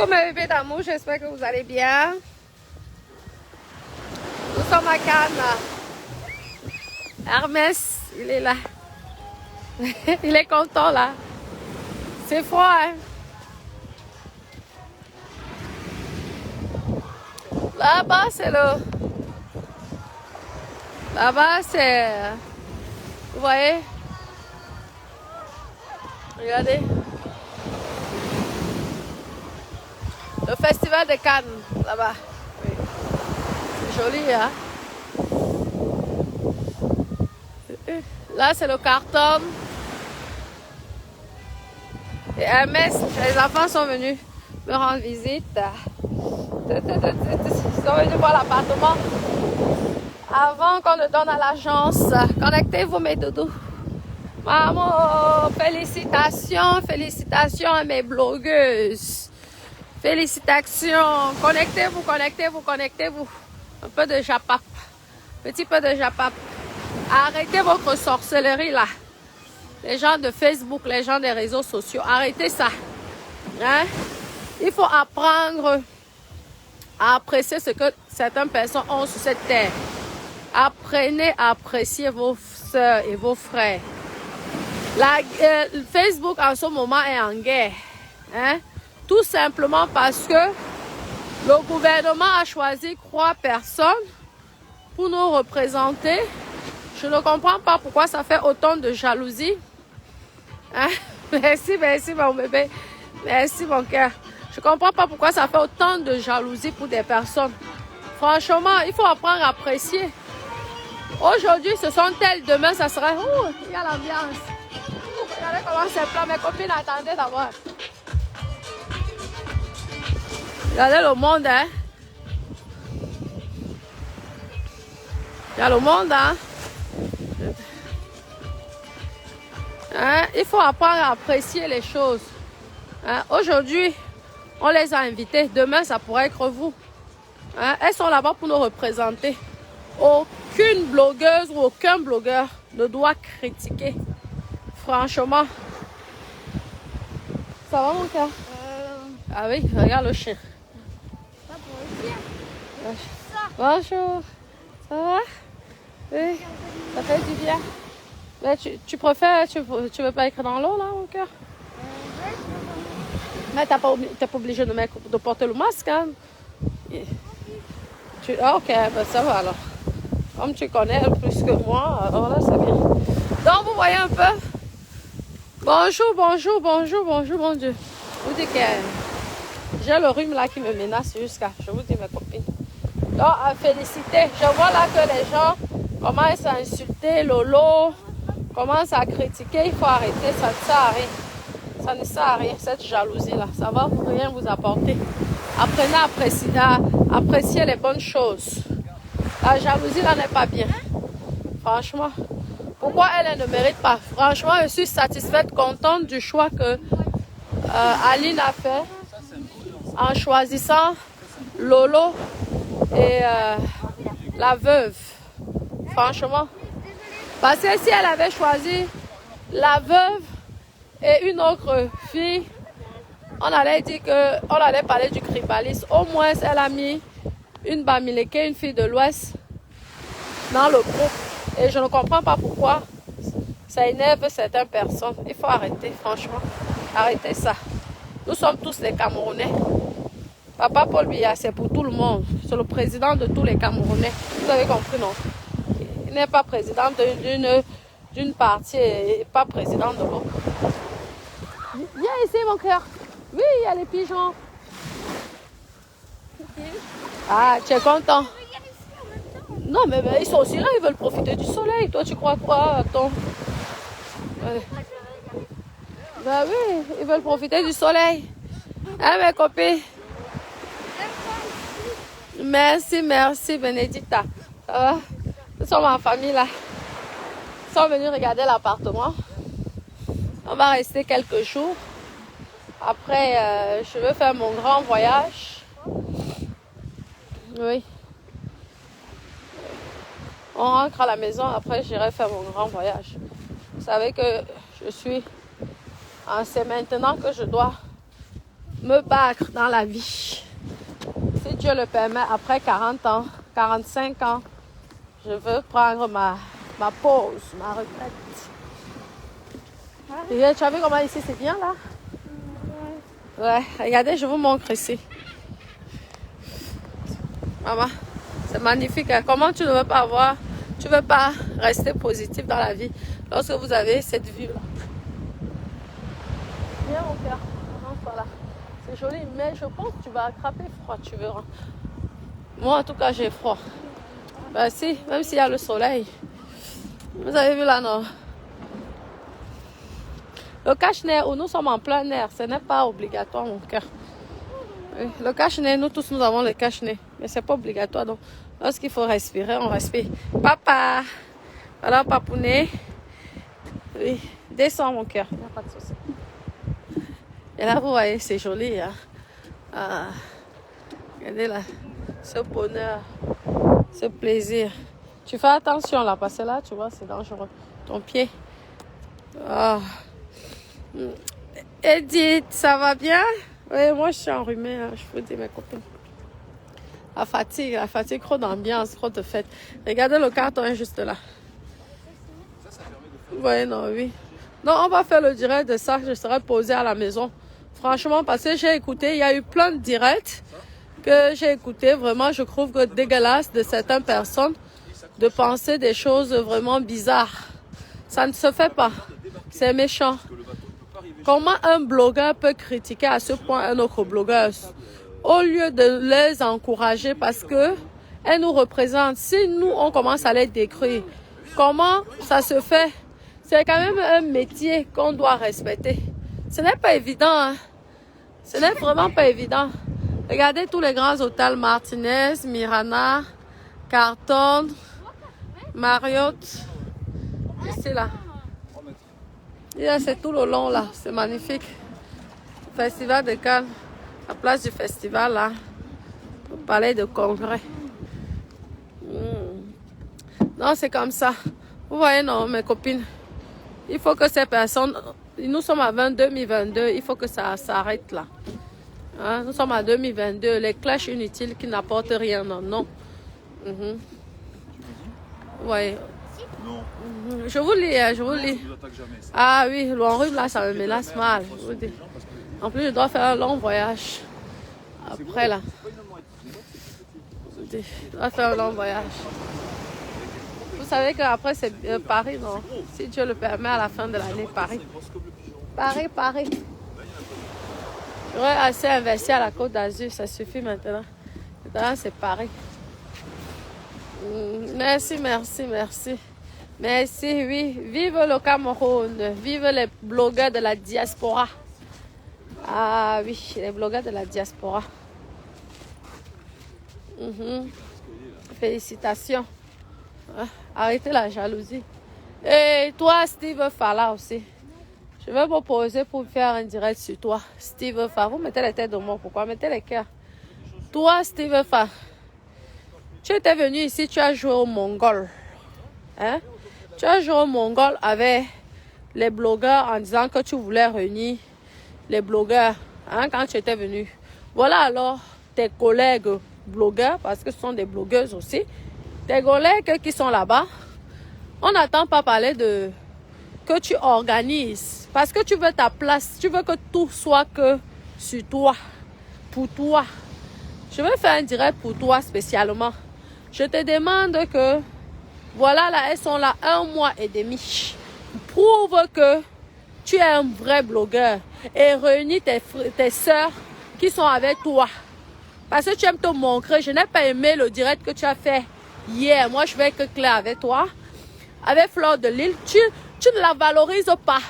Coucou mes bébés d'amour, j'espère que vous allez bien. Nous sommes à Cannes. Hermès, il est là. Il est content là. C'est froid, hein? Là-bas, c'est le... Là-bas, c'est... Vous voyez? Regardez. Le festival de Cannes, là-bas. Oui. C'est joli, hein? Là, c'est le carton. Et Hermès, les enfants sont venus me rendre visite. Ils sont venus voir l'appartement avant qu'on le donne à l'agence. Connectez-vous, mes doudous. Maman, félicitations, félicitations à mes blogueuses. Félicitations. Connectez-vous, connectez-vous, connectez-vous. Un peu de japap. Petit peu de japap. Arrêtez votre sorcellerie là. Les gens de Facebook, les gens des réseaux sociaux, arrêtez ça. Hein? Il faut apprendre à apprécier ce que certaines personnes ont sur cette terre. Apprenez à apprécier vos soeurs et vos frères. Facebook en ce moment est en guerre. Hein? Tout simplement parce que le gouvernement a choisi 3 personnes pour nous représenter. Je ne comprends pas pourquoi ça fait autant de jalousie. Hein? Merci, merci mon bébé. Merci mon cœur. Je ne comprends pas pourquoi ça fait autant de jalousie pour des personnes. Franchement, il faut apprendre à apprécier. Aujourd'hui, ce sont elles. Demain, ça serait... Oh, il y a l'ambiance. Regardez comment c'est plein. Mes copines attendaient d'abord. Regardez le monde, hein. Il y a le monde, hein. Hein? Il faut apprendre à apprécier les choses. Hein? Aujourd'hui, on les a invités. Demain, ça pourrait être vous. Hein? Elles sont là-bas pour nous représenter. Aucune blogueuse ou aucun blogueur ne doit critiquer. Franchement. Ça va mon cœur? Ah oui, regarde le chien. Bonjour. Ça va? Oui. Ça fait du bien. Mais tu préfères, tu veux pas être dans l'eau là, mon cœur? Mais t'es pas obligé de porter le masque, hein? Ah, ok, ben ça va alors. Comme tu connais plus que moi, alors là c'est bien. Donc vous voyez un peu. Bonjour, bonjour, bonjour, bonjour, mon Dieu. Je vous dis que j'ai le rhume là qui me menace jusqu'à, je vous dis mes copines. Donc à féliciter. Je vois là que les gens commencent à insulter Lolo, commencent à critiquer. Il faut arrêter, ça ne sert à rien. Ça ne sert à rien, cette jalousie-là. Ça va rien vous apporter. Apprenez à apprécier les bonnes choses. La jalousie là n'est pas bien. Franchement. Pourquoi elle ne mérite pas? Franchement, je suis satisfaite, contente du choix que Aline a fait en choisissant Lolo et la veuve. Franchement. Parce que si elle avait choisi la veuve et une autre fille, on allait dire que on allait parler du tribalisme. Au moins, elle a mis une Bamileke, une fille de l'Ouest, dans le groupe. Et je ne comprends pas pourquoi ça énerve certaines personnes. Il faut arrêter, franchement. Arrêtez ça. Nous sommes tous les Camerounais. Papa Paul Biya, c'est pour tout le monde. C'est le président de tous les Camerounais. Vous avez compris, non? Il n'est pas président d'une partie et pas président de l'autre. Viens ici, mon cœur. Oui, il y a les pigeons. Ah, tu es content? Non, mais ils sont aussi là, ils veulent profiter du soleil. Toi, tu crois quoi? Attends. Ouais. Ben oui, ils veulent profiter du soleil. Hein, mes copines? Merci, merci, Benedicta. Ça va? Nous sommes en famille, là. Ils sont venus regarder l'appartement. On va rester quelques jours. Après, je veux faire mon grand voyage. Oui. On rentre à la maison, après j'irai faire mon grand voyage. Vous savez que je suis... C'est maintenant que je dois me battre dans la vie. Si Dieu le permet, après 40 ans, 45 ans, je veux prendre ma pause, ma retraite. Et tu as vu comment ici c'est bien là? Ouais, regardez, je vous montre ici. Maman, c'est magnifique. Hein? Comment tu ne veux pas avoir, tu ne veux pas rester positif dans la vie lorsque vous avez cette vue-là? Viens mon cœur, voilà. C'est joli, mais je pense que tu vas attraper froid, tu verras. Moi en tout cas j'ai froid. Ben si, même s'il y a le soleil. Vous avez vu là, non? Le cache-nez où nous sommes en plein air, ce n'est pas obligatoire mon cœur. Le cache-nez, nous tous nous avons le cache-nez, mais c'est pas obligatoire. Donc lorsqu'il faut respirer, on respire. Papa, voilà papounet. Oui, descends mon cœur, il n'y a pas de souci. Et là vous voyez, c'est joli. Hein? Ah, regardez là, ce bonheur, ce plaisir. Tu fais attention là, parce que là, tu vois, c'est dangereux. Ton pied. Ah. Edith, ça va bien? Oui, moi je suis enrhumée, hein, je vous dis mes copines. La fatigue, trop d'ambiance, trop de fête. Regardez le carton est juste là. Oui, non, oui. Non, on va faire le direct de ça, je serai posée à la maison. Franchement, parce que j'ai écouté, il y a eu plein de directs que j'ai écouté. Vraiment, je trouve que dégueulasse de certaines personnes de penser des choses vraiment bizarres. Ça ne se fait pas. C'est méchant. Comment un blogueur peut critiquer à ce point un autre blogueur au lieu de les encourager parce que elles nous représentent. Si nous, on commence à les décrire, comment ça se fait? C'est quand même un métier qu'on doit respecter. Ce n'est pas évident. Hein? Ce n'est vraiment pas évident. Regardez tous les grands hôtels, Martinez, Mirana, Carlton, Marriott. C'est là. C'est tout le long là, c'est magnifique. Festival de Cannes, la place du festival là, le palais de congrès. Non, c'est comme ça. Vous voyez, non, mes copines, il faut que ces personnes, nous sommes à 2022, il faut que ça s'arrête là. Hein? Nous sommes à 2022, les clashs inutiles qui n'apportent rien, non, non. Vous voyez. Non. Je vous lis, je vous lis. Ah oui, l'enrhume là, ça me menace mal. Je vous dis. En plus, je dois faire un long voyage. Après là. Je dois faire un long voyage. Vous savez qu'après, c'est Paris, non? Si Dieu le permet, à la fin de l'année, Paris. Paris. J'aurais assez investi à la Côte d'Azur, ça suffit maintenant. Maintenant, c'est Paris. Merci. Merci, oui. Vive le Cameroun. Vive les blogueurs de la diaspora. Ah oui, les blogueurs de la diaspora. Félicitations. Arrêtez la jalousie. Et toi, Steve Fala aussi. Je vais me poser pour faire un direct sur toi. Steve Fala. Vous mettez les têtes de moi. Pourquoi? Mettez les cœurs. Toi, Steve Fala. Tu étais venu ici, tu as joué au Mongol. Hein? Tu as joué au Mongol avec les blogueurs en disant que tu voulais réunir les blogueurs quand tu étais venu. Voilà alors tes collègues blogueurs, parce que ce sont des blogueuses aussi. Tes collègues qui sont là-bas, on n'attend pas parler de que tu organises. Parce que tu veux ta place, tu veux que tout soit que sur toi, pour toi. Je vais faire un direct pour toi spécialement. Je te demande que, voilà là, elles sont là 1 mois et demi. Prouve que tu es un vrai blogueur et réunis tes soeurs qui sont avec toi. Parce que tu aimes te montrer. Je n'ai pas aimé le direct que tu as fait hier. Moi, je vais être clair avec toi. Avec Fleur de Lille, tu ne la valorises pas.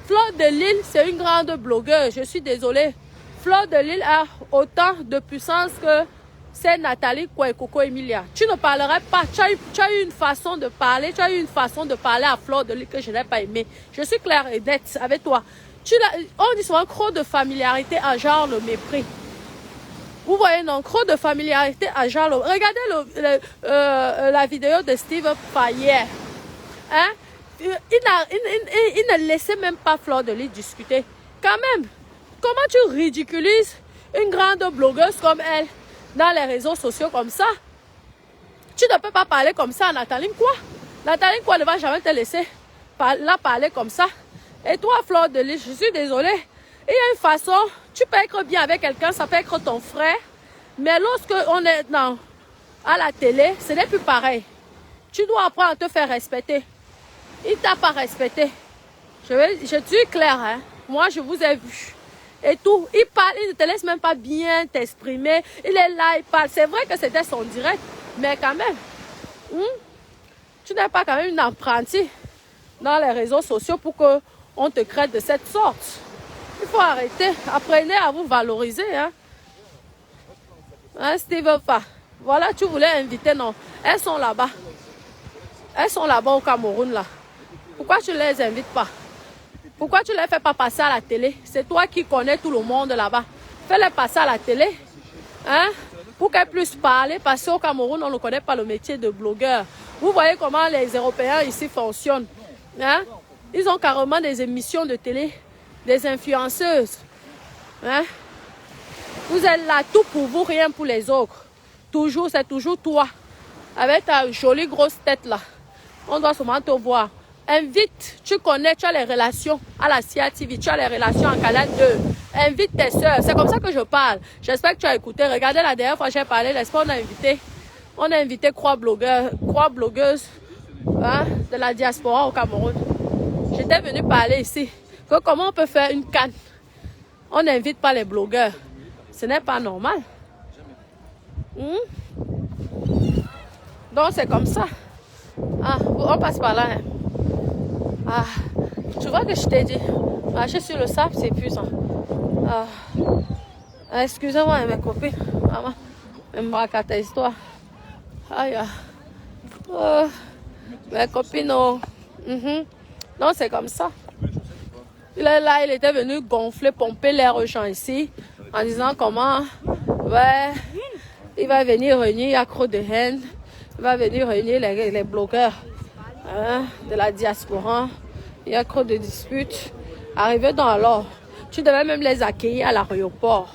Fleur de Lille, c'est une grande blogueuse. Je suis désolée. Fleur de Lille a autant de puissance que c'est Nathalie Coco Emilia. Tu ne parlerais pas. Tu as eu une façon de parler. Tu as eu une façon de parler à Fleur de Lille que je n'ai pas aimé. Je suis claire et nette avec toi. On dit souvent trop de familiarité à genre le mépris. Vous voyez, non, trop de familiarité à genre le... Regardez la vidéo de Steve Payet. Hein? Il ne laissait même pas Fleur de Lille discuter. Quand même. comment tu ridiculises une grande blogueuse comme elle dans les réseaux sociaux comme ça? Tu ne peux pas parler comme ça à Nathalie quoi? Nathalie quoi ne va jamais te laisser la parler comme ça. Et toi, Fleur de Lys, je suis désolée. Il y a une façon, tu peux être bien avec quelqu'un, ça peut être ton frère. Mais lorsque on est à la télé, ce n'est plus pareil. Tu dois apprendre à te faire respecter. Il ne t'a pas respecté. Je suis claire, hein. Moi, je vous ai vu. Et tout. Il parle, il ne te laisse même pas bien t'exprimer. Il est là, il parle. C'est vrai que c'était son direct, mais quand même, tu n'es pas quand même une apprentie dans les réseaux sociaux pour qu'on te crée de cette sorte. Il faut arrêter. Apprenez à vous valoriser, hein. Hein, Steve Fa. Voilà, tu voulais inviter, non. Elles sont là-bas. Elles sont là-bas au Cameroun, là. Pourquoi tu ne les invites pas? Pourquoi tu ne les fais pas passer à la télé? C'est toi qui connais tout le monde là-bas. Fais-les passer à la télé. Hein? Pour qu'elles puissent parler. Parce qu'au Cameroun, on ne connaît pas le métier de blogueur. Vous voyez comment les Européens ici fonctionnent. Hein? Ils ont carrément des émissions de télé. Des influenceuses. Hein? Vous êtes là, tout pour vous, rien pour les autres. Toujours, c'est toujours toi. Avec ta jolie grosse tête là. On doit seulement te voir. Invite, tu connais, tu as les relations à la CIA TV, tu as les relations en Canal 2. Invite tes soeurs. C'est comme ça que je parle. J'espère que tu as écouté. Regardez la dernière fois que j'ai parlé, l'espoir, on a invité trois blogueuses hein, de la diaspora au Cameroun. J'étais venue parler ici. Que comment on peut faire une canne? On n'invite pas les blogueurs. Ce n'est pas normal. Donc c'est comme ça. Ah, on passe par là. Hein. Ah, tu vois que je t'ai dit, marcher sur le sable, c'est épuisant. Ah, excusez-moi, mes copines. Maman, je me raconte ta histoire. Aïe, mes copines, non. Non, c'est comme ça. Il est là, il était venu gonfler, pomper l'air aux gens ici, en disant comment, ouais, il va venir réunir accro de haine, il va venir réunir les blogueurs. Hein, de la diaspora, il y a trop de disputes. Arrivé dans alors, tu devais même les accueillir à l'aéroport.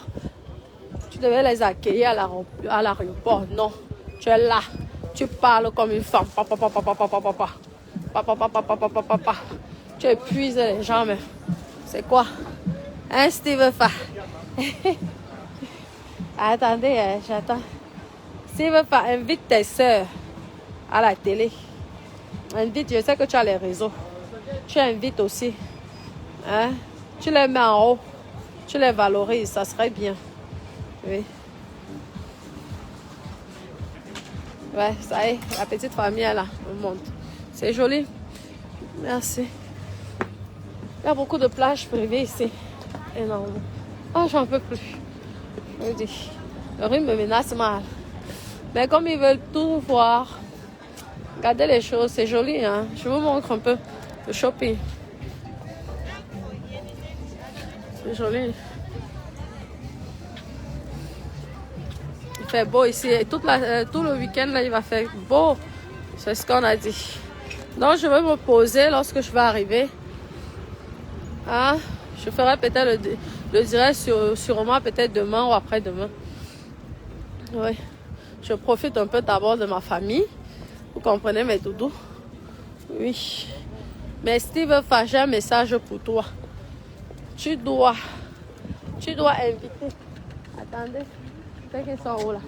Tu devais les accueillir à l'aéroport. Non, tu es là, tu parles comme une femme. Tu épuises les gens, mais c'est quoi? Hein, Steve Fa? Attendez, j'attends. Steve Fa, invite tes soeurs à la télé. Invite, je sais que tu as les réseaux. Tu invites aussi. Hein? Tu les mets en haut. Tu les valorises, ça serait bien. Oui. Ouais, ça y est, la petite famille est là. On monte. C'est joli. Merci. Il y a beaucoup de plages privées ici. Énormément. Oh, j'en peux plus. Je dis. Le rythme me menace mal. Mais comme ils veulent tout voir, regardez les choses, c'est joli, hein. Je vous montre un peu le shopping. C'est joli. Il fait beau ici. Et tout le week-end, là, il va faire beau. C'est ce qu'on a dit. Donc, je vais me poser lorsque je vais arriver. Ah, je ferai peut-être le direct sûrement peut-être demain ou après-demain. Oui. Je profite un peu d'abord de ma famille. Vous comprenez mes doudous? Oui. Mais Steve Fa, j'ai un message pour toi. Tu dois inviter. Attendez. C'est qu'ils sont où là?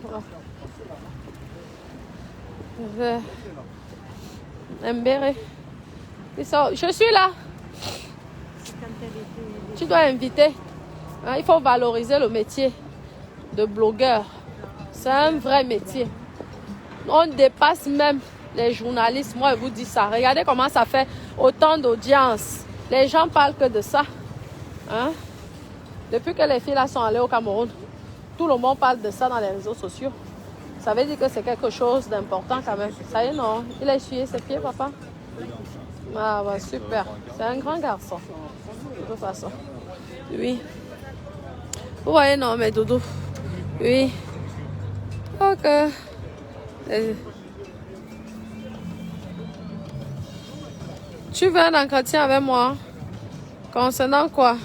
Je suis là. Tu dois inviter. Hein, il faut valoriser le métier de blogueur. C'est un vrai métier. On dépasse même les journalistes. Moi, je vous dis ça. Regardez comment ça fait autant d'audience. Les gens parlent que de ça. Hein? Depuis que les filles là sont allées au Cameroun, tout le monde parle de ça dans les réseaux sociaux. Ça veut dire que c'est quelque chose d'important quand même. Ça y est, non? Il a essuyé ses pieds, papa? Ah, bah, super. C'est un grand garçon. De toute façon. Oui. Vous voyez, non, mais doudou. Oui. Ok. Tu veux un entretien avec moi? Concernant quoi?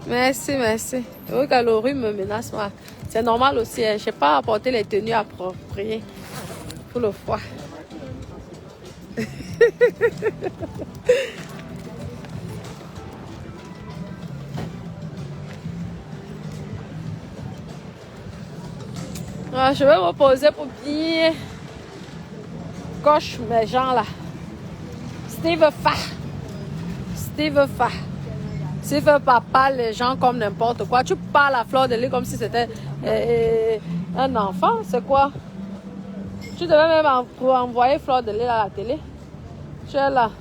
Merci, merci. Oui, que le rhume me menace, moi. C'est normal aussi. Hein. Je n'ai pas apporté les tenues appropriées pour le froid. Ah, je vais me reposer pour bien coche mes gens là. Steve Fa. Steve Fa. Steve Papa, les gens comme n'importe quoi. Tu parles à Fleur de Lys comme si c'était un enfant. C'est quoi? Tu devais même envoyer Fleur de Lys à la télé. Tu es là.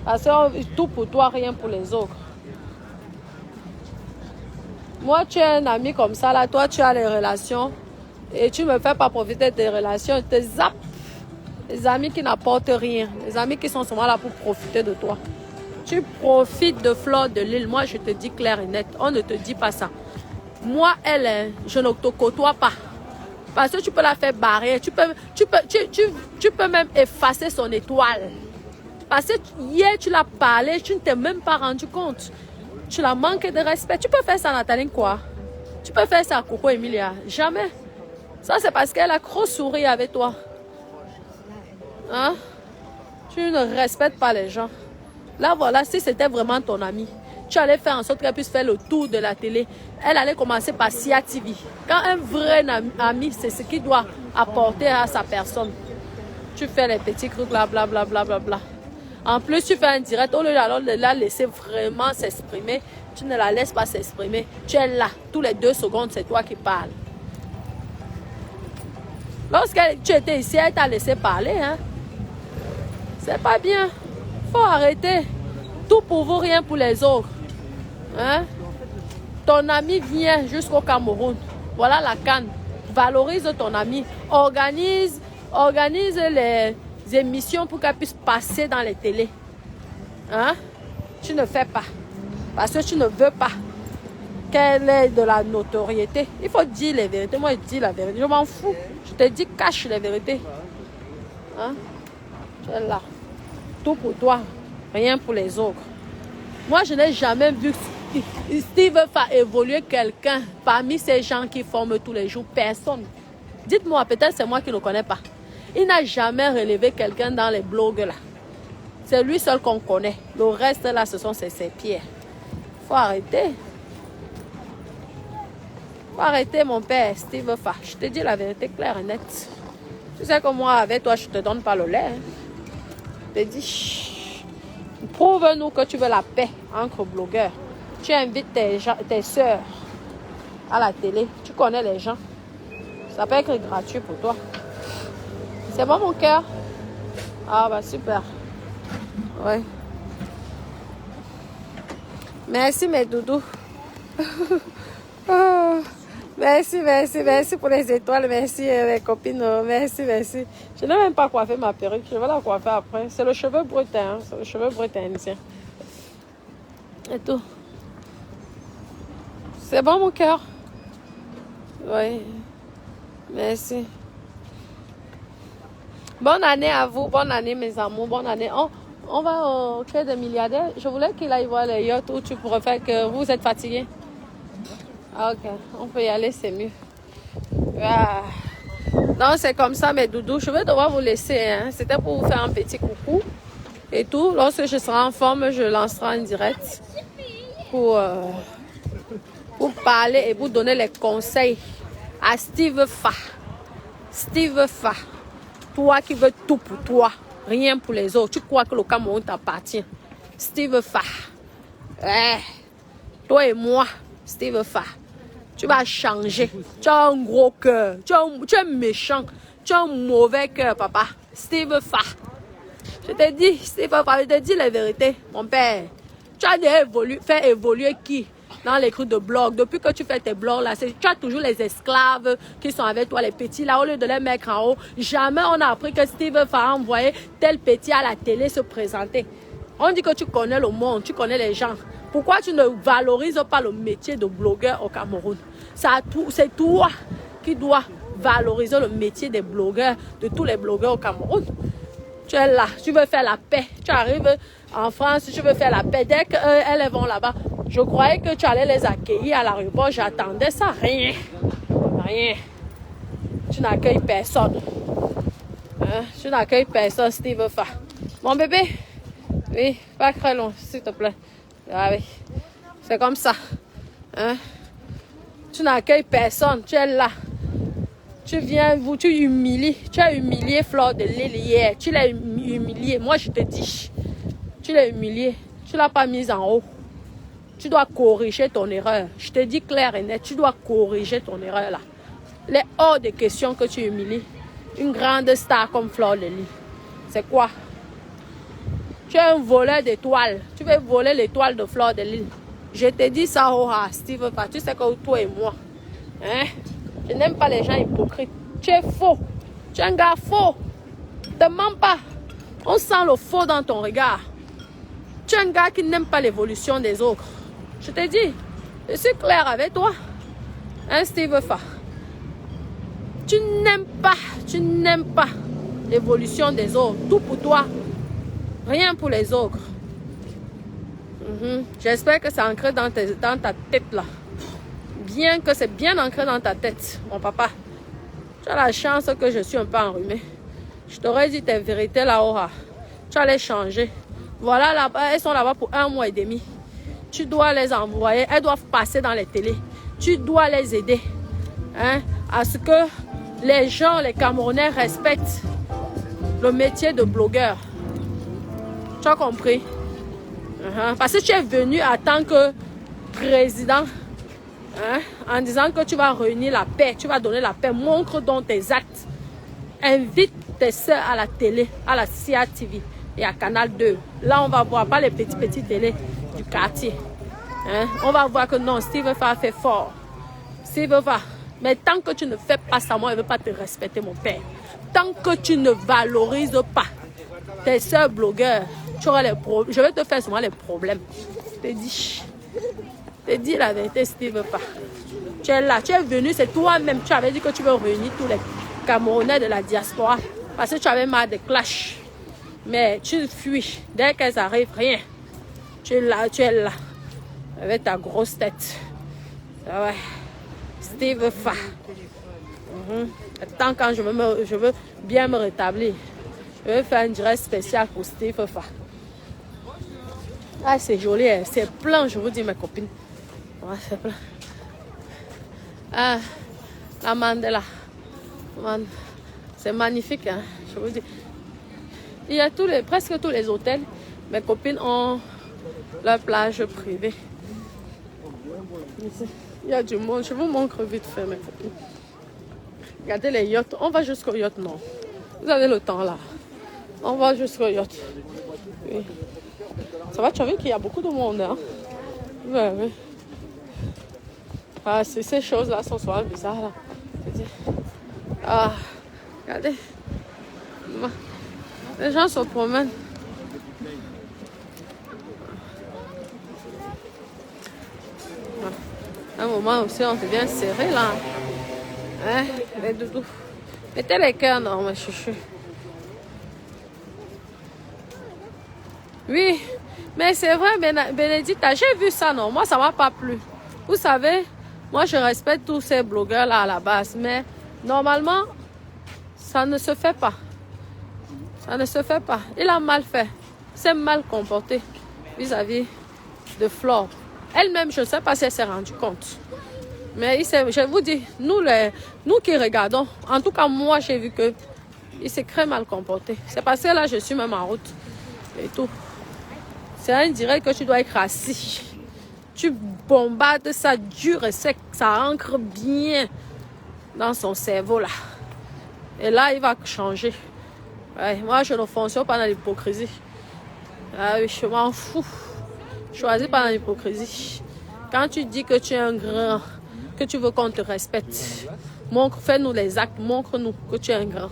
Parce que tout pour toi, rien pour les autres. Moi, tu es un ami comme ça, là. Toi, tu as les relations. Et tu ne me fais pas profiter de tes relations. Tu te zappes. Les amis qui n'apportent rien. Les amis qui sont seulement là pour profiter de toi. Tu profites de Fleur de Lys. Moi, je te dis clair et net. On ne te dit pas ça. Moi, elle, je ne te côtoie pas. Parce que tu peux la faire barrer. Tu peux même effacer son étoile. Parce que hier, tu l'as parlé, tu ne t'es même pas rendu compte. Tu la manques de respect. Tu peux faire ça à Nathalie quoi? Tu peux faire ça à Coco Emilia? Jamais. Ça, c'est parce qu'elle a trop souri avec toi. Hein? Tu ne respectes pas les gens. Là, voilà, si c'était vraiment ton ami, tu allais faire en sorte qu'elle puisse faire le tour de la télé. Elle allait commencer par Sia TV. Quand un vrai ami, c'est ce qu'il doit apporter à sa personne. Tu fais les petits trucs là, blablabla. Bla, bla, bla. En plus, tu fais un direct. Au lieu de la laisser vraiment s'exprimer, tu ne la laisses pas s'exprimer. Tu es là. Tous les 2 secondes, c'est toi qui parles. Lorsque tu étais ici, elle t'a laissé parler. Hein? C'est pas bien. Faut arrêter. Tout pour vous, rien pour les autres. Hein? Ton ami vient jusqu'au Cameroun. Voilà la canne. Valorise ton ami. Organise les émissions pour qu'elle puisse passer dans les télés. Hein? Tu ne fais pas. Parce que tu ne veux pas qu'elle ait de la notoriété. Il faut dire les vérités. Moi, je dis la vérité. Je m'en fous. Je te dis, cache les vérités. Hein? Tu es là. Tout pour toi. Rien pour les autres. Moi, je n'ai jamais vu Steve faire évoluer quelqu'un parmi ces gens qui forment tous les jours. Personne. Dites-moi, peut-être c'est moi qui ne le connais pas. Il n'a jamais relevé quelqu'un dans les blogs là. C'est lui seul qu'on connaît. Le reste là, ce sont ses pierres. Faut arrêter. Faut arrêter mon père, Steve Fa. Je te dis la vérité claire et nette. Tu sais que moi, avec toi, je ne te donne pas le lait. Hein. Je te dis... Prouve-nous que tu veux la paix entre blogueurs. Tu invites tes soeurs à la télé. Tu connais les gens. Ça peut être gratuit pour toi. C'est bon, mon cœur? Ah, bah super. Oui. Merci, mes doudous. Oh, merci pour les étoiles. Merci, mes copines. Merci. Je n'ai même pas coiffé ma perruque. Je vais la coiffer après. C'est le cheveu brut, hein. C'est le cheveu brut indien. Et tout. C'est bon, mon cœur? Oui. Merci. Bonne année à vous. Bonne année, mes amours. Bonne année. On va au Quai des Milliardaires. Je voulais qu'il aille voir les yachts où tu pourrais faire que vous êtes fatigués. Ah, ok. On peut y aller, c'est mieux. Ah. Non, c'est comme ça, mes doudous. Je vais devoir vous laisser. Hein. C'était pour vous faire un petit coucou. Et tout. Lorsque je serai en forme, je lancerai un direct pour parler et vous donner les conseils à Steve Fa. Steve Fa. Toi qui veux tout pour toi, rien pour les autres. Tu crois que le Cameroun t'appartient. Steve Fa. Toi et moi, Steve Fa. Tu vas changer. Tu as un gros cœur. Tu es méchant. Tu as un mauvais cœur, papa. Steve Fa. Je te dis, Steve Fa, je te dis la vérité, mon père. Tu as déjà fait évoluer qui dans les trucs de blog? Depuis que tu fais tes blogs là, tu as toujours les esclaves qui sont avec toi, les petits là, au lieu de les mettre en haut. Jamais on a appris que Steve Fa a envoyé tel petit à la télé se présenter. On dit que tu connais le monde, tu connais les gens. Pourquoi tu ne valorises pas le métier de blogueur au Cameroun? C'est toi qui dois valoriser le métier des blogueurs, de tous les blogueurs au Cameroun. Tu es là, tu veux faire la paix. Tu arrives en France, tu veux faire la paix. Dès qu'elles vont là-bas, je croyais que tu allais les accueillir à l'aéroport. J'attendais ça. Rien. Rien. Tu n'accueilles personne. Hein? Tu n'accueilles personne, Steve Fa. Mon bébé, oui, pas très long, s'il te plaît. Ah oui, c'est comme ça. Hein? Tu n'accueilles personne, tu es là. Tu viens, tu humilies. Tu as humilié Fleur de Lys hier. Tu l'as humilié. Moi, je te dis. Tu l'as humilié. Tu ne l'as pas mise en haut. Tu dois corriger ton erreur. Je te dis clair et net. Tu dois corriger ton erreur là. Il est hors de question que tu humilies une grande star comme Fleur de Lys. C'est quoi? Tu es un voleur d'étoiles. Tu veux voler l'étoile de Fleur de Lys. Je te dis ça, Steve. Tu sais que toi et moi. Hein? Je n'aime pas les gens hypocrites. Tu es faux. Tu es un gars faux. Ne te mens pas. On sent le faux dans ton regard. Tu es un gars qui n'aime pas l'évolution des autres. Je te dis, je suis claire avec toi. Hein, Steve Fa? Tu n'aimes pas l'évolution des autres. Tout pour toi. Rien pour les autres. J'espère que c'est ancré dans ta tête là. Bien que c'est bien ancré dans ta tête, mon papa. Tu as la chance que je suis un peu enrhumée. Je t'aurais dit tes vérités là-haut. Tu allais changer. Voilà, là-bas, elles sont là-bas pour 1 mois et demi. Tu dois les envoyer. Elles doivent passer dans les télés. Tu dois les aider. Hein, à ce que les gens, les Camerounais respectent le métier de blogueur. Tu as compris? Parce que tu es venu en tant que président. Hein, en disant que tu vas réunir la paix, tu vas donner la paix, montre donc tes actes. Invite tes soeurs à la télé, à la CIA TV et à Canal 2. Là, on va voir pas les petits télés du quartier. Hein, on va voir que non, Steve Fa fait fort. Steve Fa. Mais tant que tu ne fais pas ça, moi, je ne veux pas te respecter, mon père. Tant que tu ne valorises pas tes soeurs blogueurs, tu auras les problèmes. Je vais te faire souvent les problèmes. Je te dis. Je te dis la vérité, Steve Fa. Tu es là, tu es venu, c'est toi-même. Tu avais dit que tu veux réunir tous les Camerounais de la diaspora. Parce que tu avais marre de clash. Mais tu fuis. Dès qu'elles arrivent, rien. Tu es là. Avec ta grosse tête. Ah ouais. Steve Fa. Attends, quand je veux bien me rétablir. Je vais faire un direct spécial pour Steve Fa. Ah, c'est joli, hein. C'est plein, je vous dis, mes copines. Ouais, c'est plein. Ah, la Mandela. C'est magnifique, hein, je vous dis. Il y a presque tous les hôtels. Mes copines ont leur plage privée. Ici, il y a du monde. Je vous montre vite fait, mes copines. Regardez les yachts. On va jusqu'au yacht, non. Vous avez le temps là. On va jusqu'au yacht. Oui. Ça va, tu as vu qu'il y a beaucoup de monde, hein? Oui, oui. Ah, ces choses-là sont souvent bizarres, là. Ah, regardez. Les gens se promènent. À un moment aussi, on devient serré, là. Hein, les doudous. Mettez les cœurs, non, mes chouchous. Oui, mais c'est vrai, Bénédicte, j'ai vu ça, non? Moi, ça m'a pas plu. Vous savez, moi, je respecte tous ces blogueurs-là à la base, mais normalement, ça ne se fait pas. Ça ne se fait pas. Il a mal fait. Il s'est mal comporté vis-à-vis de Flore. Elle-même, je ne sais pas si elle s'est rendue compte. Mais je vous dis, nous qui regardons, en tout cas, moi, j'ai vu qu'il s'est très mal comporté. C'est parce que là, je suis même en route et tout. C'est un direct que tu dois être assis. Tu bombardes ça dur et sec. Ça ancre bien dans son cerveau là. Et là, il va changer. Ouais, moi, je ne fonctionne pas dans l'hypocrisie. Ah oui, je m'en fous. Je choisis pas dans l'hypocrisie. Quand tu dis que tu es un grand, que tu veux qu'on te respecte, fais-nous les actes, montre-nous que tu es un grand.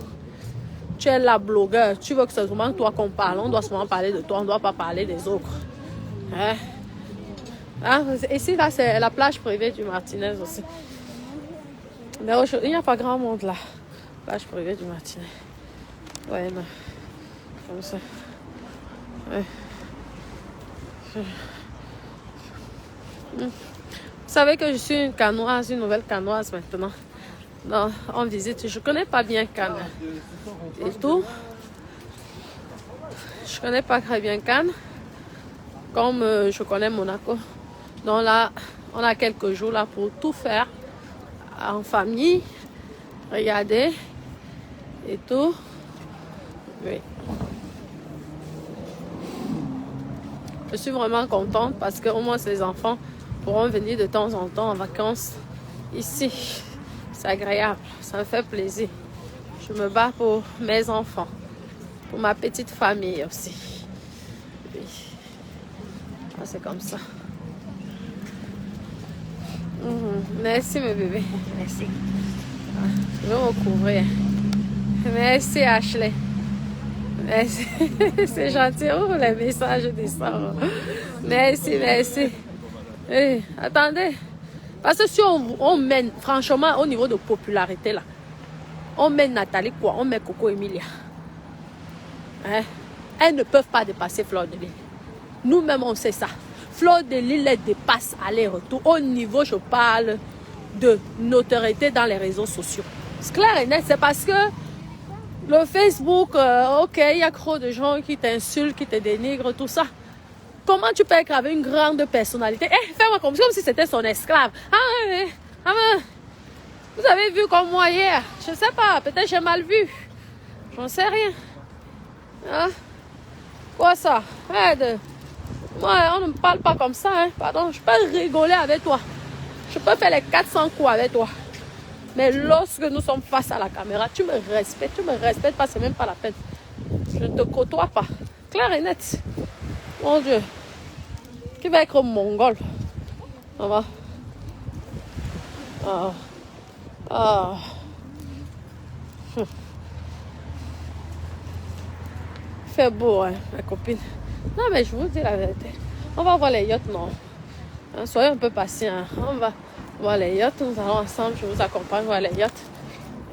Tu es la blogueur, tu veux que c'est souvent toi qu'on parle. On doit souvent parler de toi, on ne doit pas parler des autres. Hein? Hein? Ici, là, c'est la plage privée du Martinez aussi. Mais il n'y a pas grand monde là. Plage privée du Martinez. Ouais, non. Comme ça. Ouais. Vous savez que je suis une canoise, une nouvelle canoise maintenant. Non, en visite, je connais pas bien Cannes et tout. Je connais pas très bien Cannes, comme je connais Monaco. Donc là, on a quelques jours là pour tout faire en famille, regarder et tout. Oui. Je suis vraiment contente parce que au moins ces enfants pourront venir de temps en temps en vacances ici. C'est agréable, ça me fait plaisir. Je me bats pour mes enfants, pour ma petite famille aussi. Oui. Ah, c'est comme ça. Merci mes bébés. Merci. Ah, je vais me couvrir. Merci Ashley. Merci. C'est gentil. Oh, les messages descendent. Merci, merci. Hey, attendez. Parce que si on mène, franchement, au niveau de popularité, là, on met Nathalie quoi, on met Coco Emilia. Hein? Elles ne peuvent pas dépasser Fleur de Lys. Nous-mêmes, on sait ça. Fleur de Lys les dépasse aller-retour. Au niveau, je parle de notoriété dans les réseaux sociaux. C'est clair et net, c'est parce que le Facebook, ok, il y a trop de gens qui t'insultent, qui te dénigrent, tout ça. Comment tu peux aggraver une grande personnalité? Fais-moi comme si c'était son esclave. Vous avez vu comme moi hier? Je ne sais pas, peut-être j'ai mal vu. J'en sais rien. Hein? Quoi ça? Moi, on ne me parle pas comme ça. Hein? Pardon, je peux rigoler avec toi. Je peux faire les 400 coups avec toi. Mais lorsque nous sommes face à la caméra, tu me respectes. Tu me respectes pas, c'est même pas la peine. Je ne te côtoie pas. Clair et net. Mon Dieu. Qui va être mongol? Ça va? Ah. Ah. Fait beau, hein, ma copine. Non, mais je vous dis la vérité. On va voir les yachts, non? Hein, soyez un peu patients. On va voir les yachts. Nous allons ensemble. Je vous accompagne voir les yachts.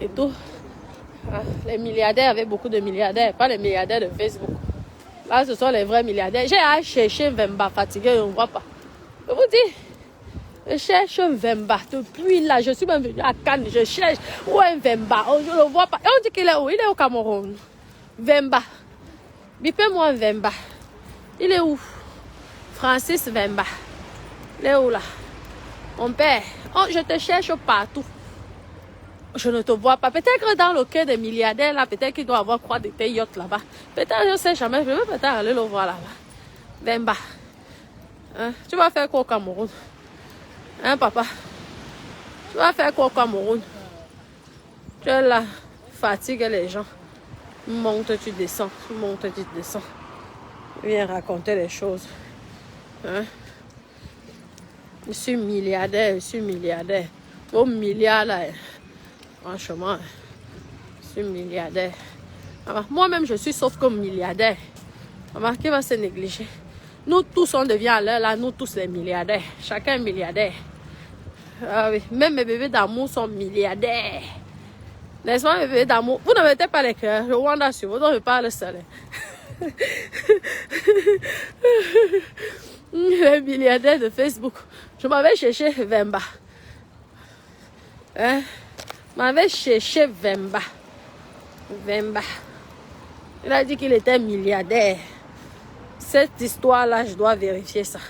Et tout. Hein, les milliardaires avec beaucoup de milliardaires. Pas les milliardaires de Facebook. Là, ce sont les vrais milliardaires. J'ai à chercher Vemba fatigué. On ne voit pas. Je vous dis. Je cherche un Vemba. Depuis là, je suis même venue à Cannes. Je cherche où est un Vemba. Oh, je ne le vois pas. Et on dit qu'il est où? Il est au Cameroun. Vemba. Bipez-moi un Vemba. Il est où? Francis Vemba. Il est où là? Mon père. Oh, je te cherche partout. Je ne te vois pas. Peut-être dans le cœur des milliardaires là, peut-être qu'il doit avoir quoi de tes yachts là-bas. Peut-être, je ne sais jamais. Je vais peut-être aller le voir là-bas. Vemba. Hein? Tu vas faire quoi au Cameroun? Hein, papa? Tu vas faire quoi au Cameroun? Tu es là, fatigue les gens. Monte, tu descends. Monte, tu descends. Viens raconter les choses. Hein? Je suis milliardaire, je suis milliardaire. Au milliard là, franchement, je suis milliardaire. Moi-même, je suis sauf comme milliardaire. Qui va se négliger? Nous tous, on devient à l'heure là, nous tous les milliardaires. Chacun est milliardaire. Ah oui, même mes bébés d'amour sont milliardaires. N'est-ce pas, mes bébés d'amour? Vous ne mettez pas les cœurs. Je vois sur vous, donc je parle seul. Les milliardaires de Facebook. Je m'avais cherché Vemba. Hein? Je m'avais cherché Vemba. Vemba. Il a dit qu'il était milliardaire. Cette histoire-là, je dois vérifier ça.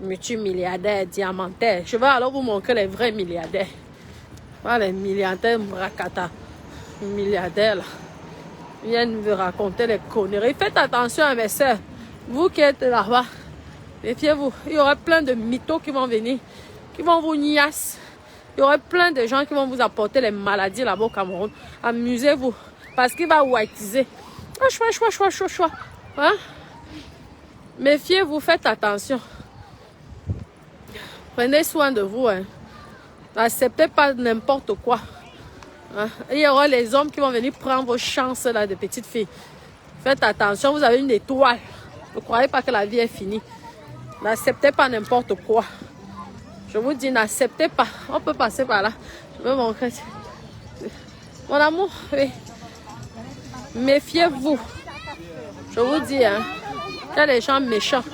Multimilliardaire, diamantaire. Je vais alors vous montrer les vrais milliardaires. Pas les milliardaires Mrakata. Les milliardaires là. Ils viennent me raconter les conneries. Faites attention à mes soeurs. Vous qui êtes là-bas. Méfiez-vous. Il y aura plein de mythos qui vont venir. Qui vont vous niasse. Il y aura plein de gens qui vont vous apporter les maladies là-bas au Cameroun. Amusez-vous. Parce qu'il va whiteiser. Choix. Hein? Méfiez-vous. Faites attention. Prenez soin de vous. Hein. N'acceptez pas n'importe quoi. Hein. Il y aura les hommes qui vont venir prendre vos chances là, de petites filles. Faites attention, vous avez une étoile. Ne croyez pas que la vie est finie. N'acceptez pas n'importe quoi. Je vous dis, n'acceptez pas. On peut passer par là. Je vais montrer. Mon amour, oui. Méfiez-vous. Je vous dis, hein, il y a des gens méchants.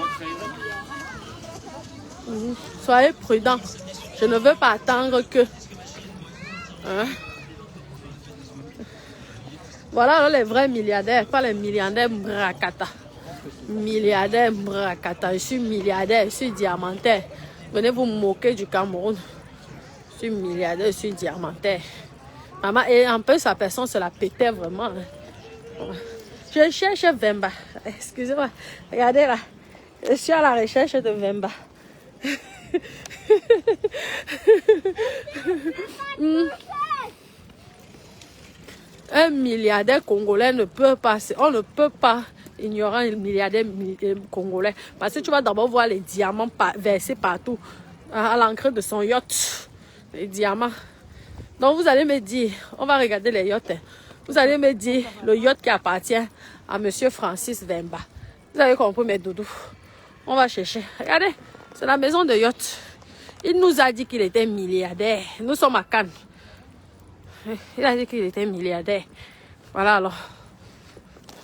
Soyez prudents. Je ne veux pas attendre que... Hein? Voilà alors les vrais milliardaires, pas les milliardaires Mbrakata. Milliardaire Mbrakata. Je suis milliardaire, je suis diamantaire. Venez vous moquer du Cameroun. Je suis milliardaire, je suis diamantaire. Maman, et en plus, sa personne se la pétait vraiment. Hein. Je cherche Vemba. Excusez-moi. Regardez là. Je suis à la recherche de Vemba. Un milliardaire congolais ne peut pas, on ne peut pas ignorer un milliardaire congolais. Parce que tu vas d'abord voir les diamants versés partout à l'entrée de son yacht. Les diamants. Donc vous allez me dire, on va regarder les yachts. Vous allez me dire le yacht qui appartient à Monsieur Francis Vemba. Vous avez compris mes doudous. On va chercher. Regardez, c'est la maison de yacht. Il nous a dit qu'il était milliardaire. Nous sommes à Cannes. Il a dit qu'il était milliardaire. Voilà alors.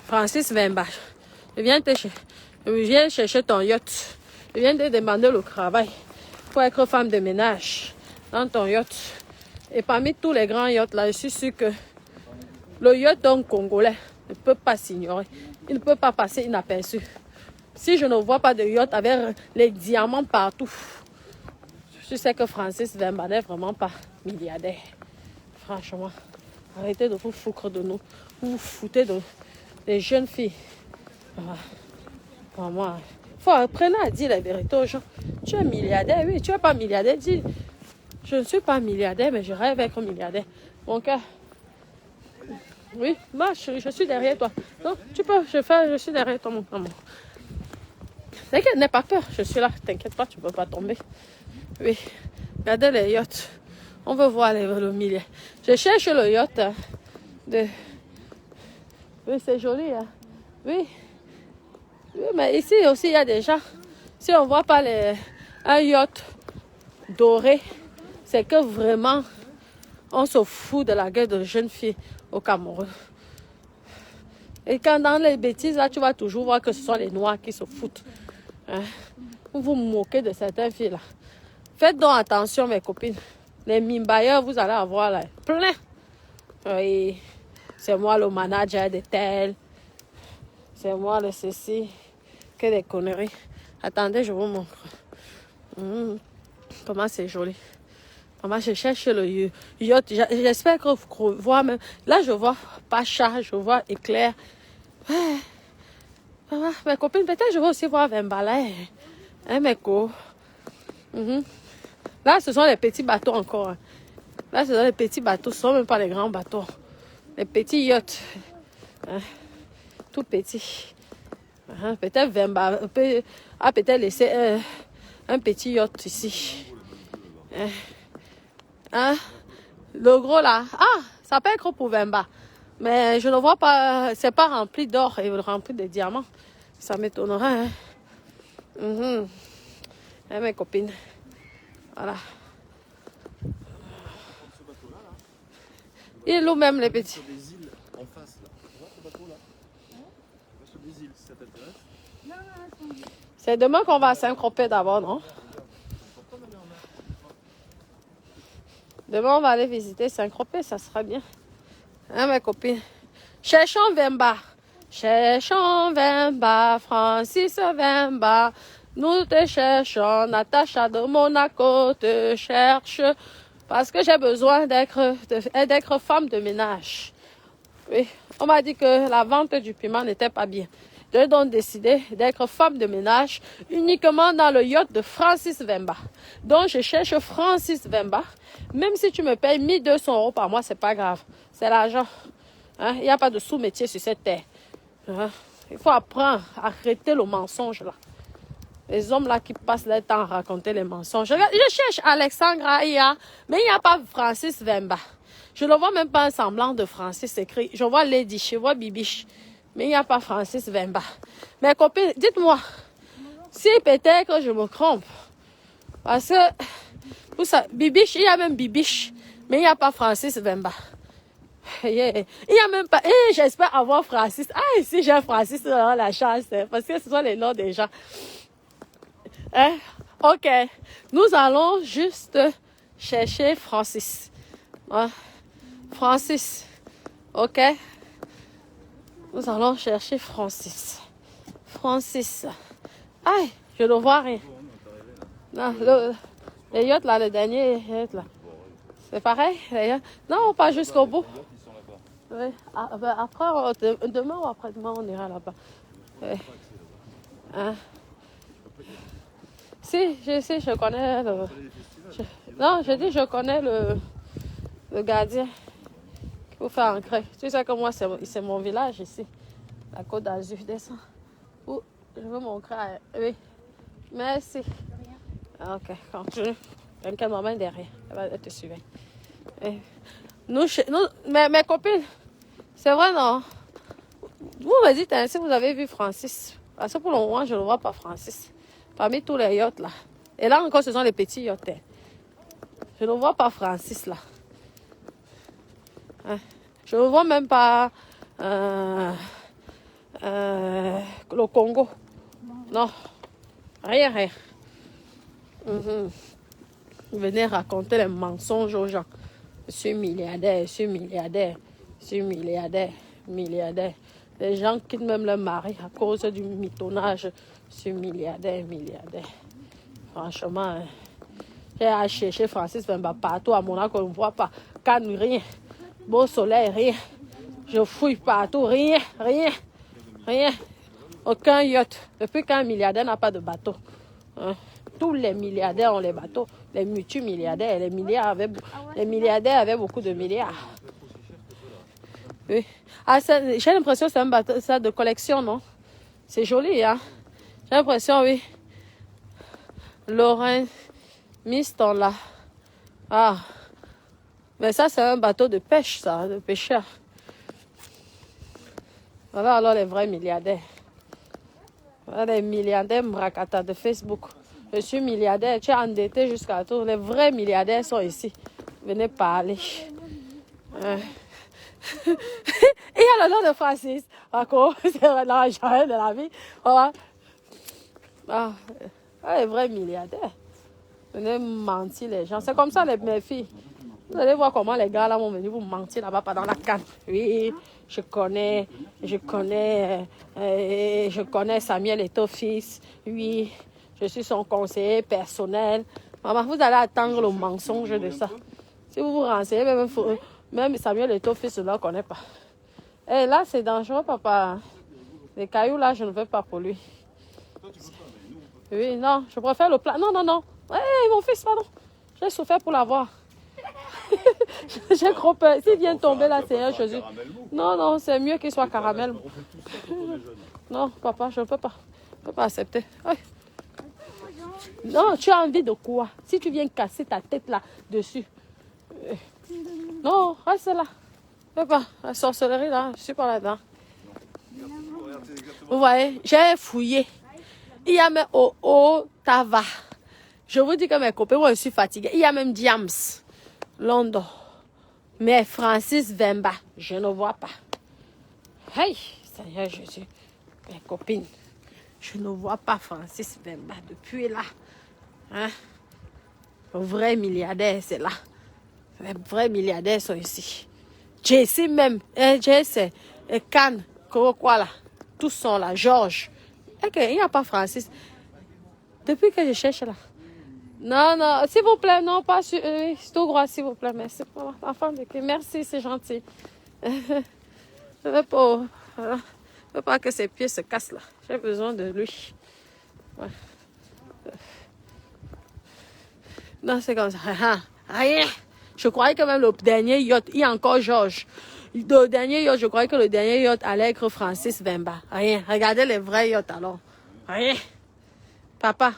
Francis Vemba. Je viens chercher ton yacht. Je viens te demander le travail pour être femme de ménage dans ton yacht. Et parmi tous les grands yachts là, je suis sûre que le yacht d'un Congolais ne peut pas s'ignorer. Il ne peut pas passer inaperçu. Si je ne vois pas de yacht avec les diamants partout, je sais que Francis Vemba n'est vraiment pas milliardaire. Franchement, arrêtez de vous foutre de nous. Vous vous foutez des jeunes filles. Vraiment, faut apprendre à dire la vérité aux gens. Tu es milliardaire, oui, tu n'es pas milliardaire. Dis, je ne suis pas milliardaire, mais je rêve d'être milliardaire. Mon cœur. Oui, marche, je suis derrière toi. Non, tu peux, je suis derrière toi, mon amour. T'inquiète, n'aie pas peur, je suis là. T'inquiète pas, tu ne peux pas tomber. Oui, regardez les yachts. On veut voir le millier. Je cherche le yacht de... Oui, c'est joli. Hein? Oui. Oui, mais ici aussi, il y a des gens. Si on ne voit pas un yacht doré, c'est que vraiment, on se fout de la guerre de jeunes filles au Cameroun. Et quand dans les bêtises, là, tu vas toujours voir que ce sont les Noirs qui se foutent. Hein? Vous vous moquez de certaines filles-là. Faites donc attention, mes copines. Les mimbailleurs, vous allez avoir là, plein. Oui, c'est moi le manager de tel. C'est moi le ceci. Que des conneries. Attendez, je vous montre. Comment c'est joli. Comment je cherche le yacht. J'espère que vous voyez même. Là, je vois Pacha, je vois Éclair. Ouais. Mes copines, peut-être je vais aussi voir Vembala. Hein, mes co. Là, ce sont les petits bateaux encore. Là, ce sont les petits bateaux. Ce ne sont même pas les grands bateaux. Les petits yachts. Hein? Tout petits. Hein? Peut-être Vemba a peut-être laissé un petit yacht ici. Hein? Le gros là. Ah, ça peut être pour Vemba. Mais je ne vois pas. C'est pas rempli d'or et rempli de diamants. Ça m'étonnerait. Hein? Hein, mes copines. Voilà. Il loue même les petits. Des îles en face là. Tu vois ce bateau là? Sur des îles, si ça t'intéresse. C'est demain qu'on va Saint-Tropez d'abord, non? Demain on va aller visiter Saint-Tropez, ça sera bien. Hein, mes copines? Cherchons Vemba. Cherchons Vemba, Francis Vemba. Nous te cherchons, Natacha de Monaco te cherche. Parce que j'ai besoin d'être femme de ménage. Oui, on m'a dit que la vente du piment n'était pas bien. J'ai donc décidé d'être femme de ménage uniquement dans le yacht de Francis Vemba. Donc je cherche Francis Vemba. Même si tu me payes 1200 € par mois, c'est pas grave. C'est l'argent. Hein? Il n'y a pas de sous-métier sur cette terre. Hein? Il faut apprendre à arrêter le mensonge là. Les hommes là qui passent leur temps à raconter les mensonges. Je cherche Alexandre Aïa, mais il n'y a pas Francis Vemba. Je ne vois même pas un semblant de Francis écrit. Je vois Lady, je vois Bibiche, mais il n'y a pas Francis Vemba. Mes copines, dites-moi, si peut-être que je me trompe, parce que, vous savez, Bibiche, il y a même Bibiche, mais il n'y a pas Francis Vemba. Yeah. Il n'y a même pas... j'espère avoir Francis. Ah, si j'ai Francis, j'aurai la chance. Parce que ce sont les noms des gens. Hein? Ok. Nous allons juste chercher Francis. Hein? Francis. Ok. Nous allons chercher Francis. Francis. Aïe, je ne vois rien. Non, les yachts là, le dernier yacht là. C'est pareil, les yachts. Non, pas jusqu'au bout. Oui. Après, demain ou après-demain, on ira là-bas. Oui. Hein? Si, je connais le... non, je dis, je connais le gardien qu'il faut faire ancrer. Tu sais que moi, c'est mon village ici. La Côte d'Azur, descend. Ouh, je veux mon crâne. Oui. Merci. Ah, ok, continue. Quelqu'un m'emmène derrière. Elle va te suivre. Mes copines, c'est vrai, non? Vous me dites si vous avez vu Francis. Parce que pour le moment, je ne vois pas Francis. Parmi tous les yachts là. Et là encore, ce sont les petits yachts. Je ne vois pas Francis là. Hein? Je ne vois même pas le Congo. Non. Rien. Venez raconter les mensonges aux gens. Je suis milliardaire. Les gens quittent même leur mari à cause du mitonnage. Je suis milliardaire. Franchement, j'ai à chercher Francis Vemba partout à Monaco, on ne voit pas. Cannes, rien. Beau soleil, rien. Je fouille partout, rien. Aucun yacht. Depuis qu'un milliardaire n'a pas de bateau. Hein? Tous les milliardaires ont les bateaux. Les multimilliardaires, les milliardaires avaient beaucoup de milliards. Oui. Ah, j'ai l'impression que c'est un bateau ça, de collection, non? C'est joli, hein? J'ai l'impression, oui. Lorraine, Miston, là. Ah. Mais ça, c'est un bateau de pêche, ça, de pêcheur. Voilà alors les vrais milliardaires. Voilà les milliardaires mrakata de Facebook. Je suis milliardaire, tu es endetté jusqu'à tout. Les vrais milliardaires sont ici. Venez parler. Il y a le nom de Francis. C'est l'argent de la vie. Voilà. Les vrais milliardaires. Venez mentir les gens. C'est comme ça mes filles. Vous allez voir comment les gars là vont venir vous mentir là-bas pendant la canne. Oui, je connais Samuel Eto'o-Fils. Oui, je suis son conseiller personnel. Maman, vous allez attendre le mensonge de ça. Si vous vous renseignez, même Samuel Eto'o-Fils, je ne le connais pas. Et là, c'est dangereux, papa. Les cailloux là, je ne veux pas pour lui. Oui, non, je préfère le plat. Non. Hey, mon fils, pardon. J'ai souffert pour l'avoir. J'ai trop peur. S'il vient tomber là, c'est un Jésus. Non, c'est mieux qu'il soit caramel. Non, papa, je ne peux pas. Je ne peux pas accepter. Ouais. Non, tu as envie de quoi? Si tu viens casser ta tête là dessus. Non, reste là. Je ne peux pas. La sorcellerie là, je ne suis pas là-dedans. Vous voyez, j'ai fouillé. Il y a même Ottawa. Je vous dis que mes copains, moi je suis fatiguée. Il y a même Diams, Londres. Mais Francis Vemba, je ne vois pas. Hey, Seigneur Jésus, mes copines, je ne vois pas Francis Vemba depuis là. Hein? Le vrai milliardaire, c'est là. Les vrais milliardaires sont ici. Jesse même, Jesse, Cannes, quoi là. Tous sont là, Georges. Il n'y a pas Francis. Depuis que je cherche là. Non, s'il vous plaît, non, pas sur... c'est tout droit, s'il vous plaît, merci. Enfant de qui? Merci, c'est gentil. Je ne veux pas que ses pieds se cassent là. J'ai besoin de lui. Ouais. Non, c'est comme ça. Rien. Je croyais que même le dernier yacht, il y a encore Georges. Le dernier yacht, je croyais que le dernier yacht allait être Francis Vemba. Rien. Regardez les vrais yachts alors. Rien. Papa.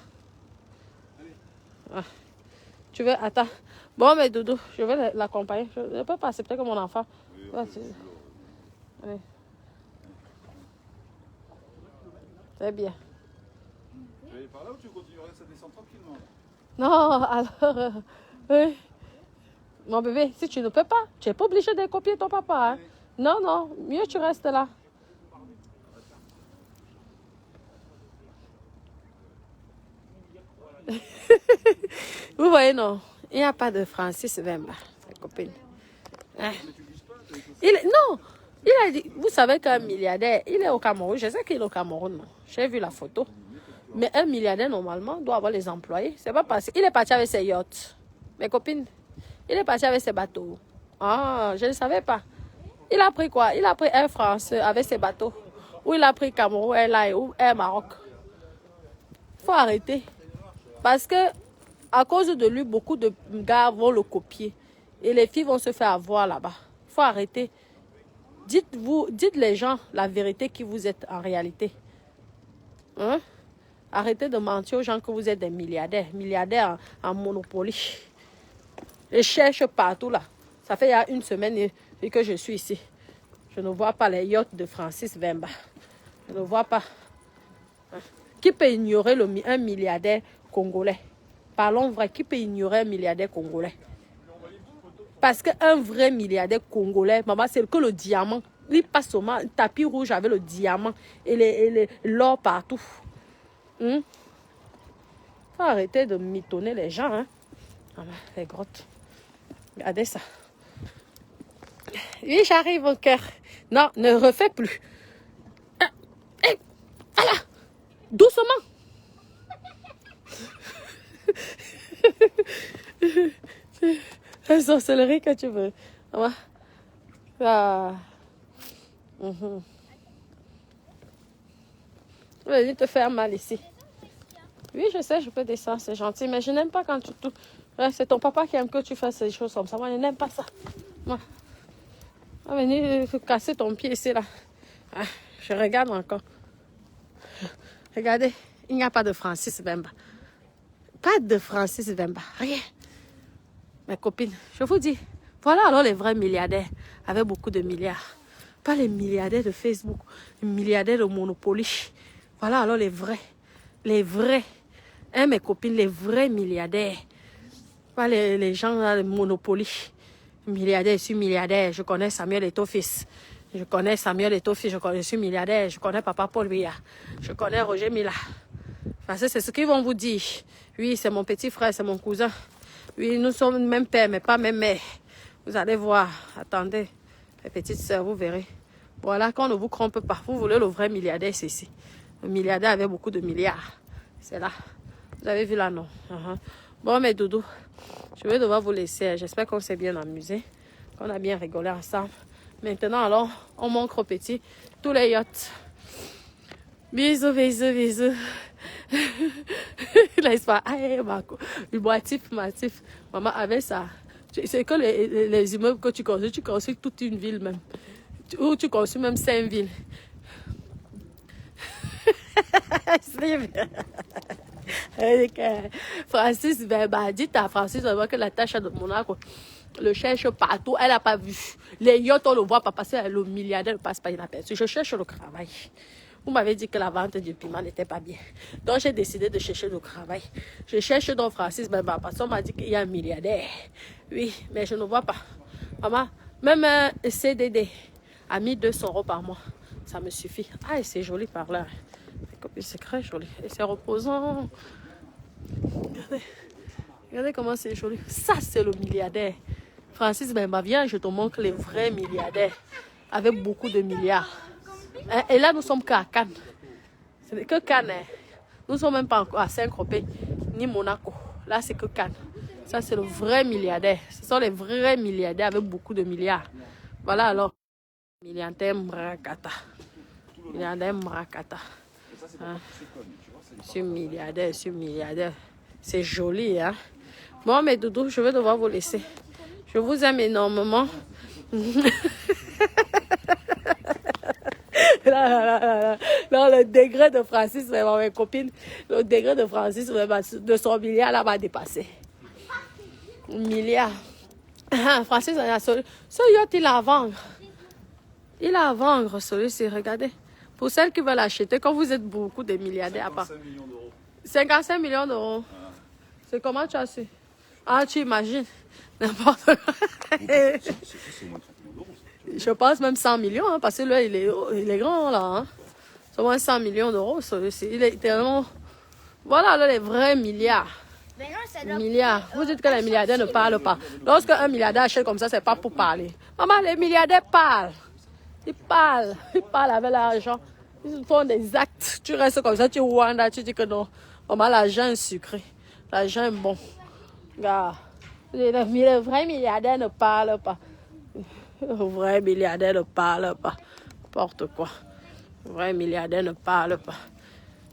Ah. Tu veux, attends. Bon, mais Doudou, je vais l'accompagner. Je ne peux pas accepter que mon enfant. Allez. C'est bien. Tu vas aller par là ou tu continueras cette descente tranquillement? Non, alors. Oui. Mon bébé, si tu ne peux pas, tu n'es pas obligé de copier ton papa. Hein? Non, non, mieux tu restes là. Vous voyez, non, il n'y a pas de Francis Vemba, sa copine. Hein? Non, il a dit, vous savez qu'un milliardaire, il est au Cameroun. Je sais qu'il est au Cameroun, non. J'ai vu la photo. Mais un milliardaire, normalement, doit avoir les employés. C'est pas parce qu'il est parti avec ses yachts. Mes copines, il est parti avec ses bateaux. Ah, je ne savais pas. Il a pris quoi? Il a pris Air France avec ses bateaux. Ou il a pris Cameroun Airlines ou Air Maroc. Il faut arrêter. Parce que, à cause de lui, beaucoup de gars vont le copier. Et les filles vont se faire avoir là-bas. Il faut arrêter. Dites les gens la vérité qui vous êtes en réalité. Hein? Arrêtez de mentir aux gens que vous êtes des milliardaires. Milliardaires en monopoly. Je cherche partout là. Ça fait il y a une semaine et que je suis ici. Je ne vois pas les yachts de Francis Vemba. Je ne vois pas. Qui peut ignorer un milliardaire congolais? Parlons vrai. Qui peut ignorer un milliardaire congolais? Parce qu'un vrai milliardaire congolais, maman, c'est que le diamant. Il passe seulement un tapis rouge avec le diamant et l'or partout. Faut arrêter de mitonner les gens. Hein? Les grottes. Regardez ça. Oui, j'arrive au cœur. Non, ne refais plus. Voilà. Doucement. La sorcellerie que tu veux. Ah. Venez te faire mal ici. Oui, je sais, je peux descendre, c'est gentil. Mais je n'aime pas quand tu touches. C'est ton papa qui aime que tu fasses ces choses comme ça. Moi, je n'aime pas ça. Moi. Venez casser ton pied ici, là. Ah, je regarde encore. Regardez, il n'y a pas de Francis Vemba. Pas de Francis Vemba. Rien. Mes copines, je vous dis, voilà alors les vrais milliardaires avec beaucoup de milliards. Pas les milliardaires de Facebook, les milliardaires de Monopoly. Voilà alors les vrais. Les vrais. Hein, mes copines, les vrais milliardaires. Pas les gens là, de Monopoly. Milliardaire, je suis milliardaire. Je connais Samuel Eto'o-Fils. Je connais Samuel Eto'o-Fils. Je suis milliardaire. Je connais Papa Paul Biya. Je connais Roger Mila. Parce que c'est ce qu'ils vont vous dire. Oui, c'est mon petit frère, c'est mon cousin. Oui, nous sommes même père, mais pas même mère. Vous allez voir. Attendez. Les petites sœurs, vous verrez. Voilà, qu'on ne vous trompe pas. Vous voulez le vrai milliardaire, c'est ici. Le milliardaire avec beaucoup de milliards. C'est là. Vous avez vu là, non? Bon, mes doudous, je vais devoir vous laisser. J'espère qu'on s'est bien amusé, qu'on a bien rigolé ensemble. Maintenant, alors, on montre aux petits tous les yachts. Bisous, bisous, bisous. Laisse pas. Aïe, Marco. Matif. Maman, avec ça, c'est que les immeubles que tu construis toute une ville même. Ou tu construis même 5 villes. Francis Vemba, dites à Francis Vemba que la tâche de Monaco le cherche partout. Elle n'a pas vu. Les yachts, on le voit pas passer. Le milliardaire ne passe pas inaperçu. Je cherche le travail. Vous m'avez dit que la vente du piment n'était pas bien. Donc, j'ai décidé de chercher le travail. Je cherche donc Francis Vemba parce qu'on m'a dit qu'il y a un milliardaire. Oui, mais je ne vois pas. Maman, même un CDD à 1200 € par mois, ça me suffit. Ah, et c'est joli par là. C'est très joli. Et c'est reposant. Regardez comment c'est joli. Ça, c'est le milliardaire. Francis Vemba, viens, je te montre les vrais milliardaires. Avec beaucoup de milliards. Et là, nous sommes qu'à Cannes. Ce n'est que Cannes. Nous ne sommes même pas encore à Saint-Tropez, ni Monaco. Là, c'est que Cannes. Ça, c'est le vrai milliardaire. Ce sont les vrais milliardaires avec beaucoup de milliards. Voilà alors. Milliardaire Mrakata. Milliardaire Mrakata. Hein? Je suis milliardaire. C'est joli, hein? Bon, mes doudous, je vais devoir vous laisser. Je vous aime énormément. Là, le degré de Francis, mes copines, le degré de Francis, de son milliard, là, va dépasser. Milliard. Francis, ce yacht, il a à vendre. Il a à vendre, celui-ci, regardez. Pour celles qui veulent acheter, quand vous êtes beaucoup de milliardaires à part. 55 millions d'euros. 55 millions d'euros. C'est comment tu as su? Ah, tu imagines. N'importe quoi. C'est au moins 30 millions d'euros. Je pense même 100 millions, hein, parce que là, il est grand, là. Hein. C'est au moins 100 millions d'euros. Il est tellement... Voilà, là, les vrais milliards. Mais non, ça doit... Milliards. Vous dites que les milliardaires ne parlent pas. Lorsque un milliardaire achète comme ça, c'est pas pour parler. Maman, les milliardaires parlent. Ils parlent. Ils parlent avec l'argent. Ils font des actes. Tu restes comme ça, tu wanda, tu dis que non. Maman, l'argent est sucré. L'argent est bon. Regarde. Les vrais milliardaires ne parlent pas. Les vrais milliardaires ne parlent pas. N'importe quoi. Les vrais milliardaires ne parlent pas.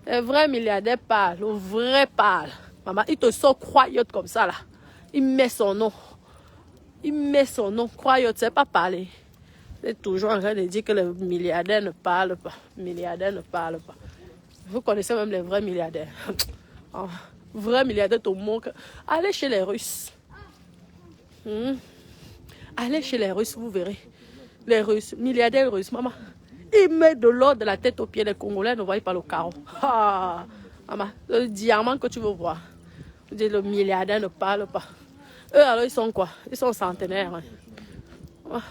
Les vrais milliardaires parlent. Le vrai parle. Maman, il te sort croyote comme ça là. Il met son nom. Il met son nom. Croyote, c'est pas parler. C'est toujours en train de dire que les milliardaires ne parlent pas. Les milliardaires ne parlent pas. Vous connaissez même les vrais milliardaires. Oh, vrais milliardaires, tout le monde. Allez chez les Russes. Allez chez les Russes, vous verrez. Les Russes, milliardaires russes, maman. Ils mettent de l'or de la tête aux pieds des Congolais, ne voyez pas le carreau. Ah, maman, le diamant que tu veux voir. Je dis, le milliardaire ne parle pas. Eux, alors, ils sont quoi? Ils sont centenaires. Hein.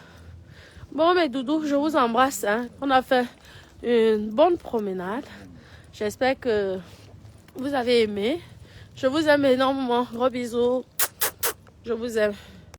Bon, mes doudous, je vous embrasse. Hein. On a fait une bonne promenade. J'espère que vous avez aimé. Je vous aime énormément. Gros bisous. Je vous aime.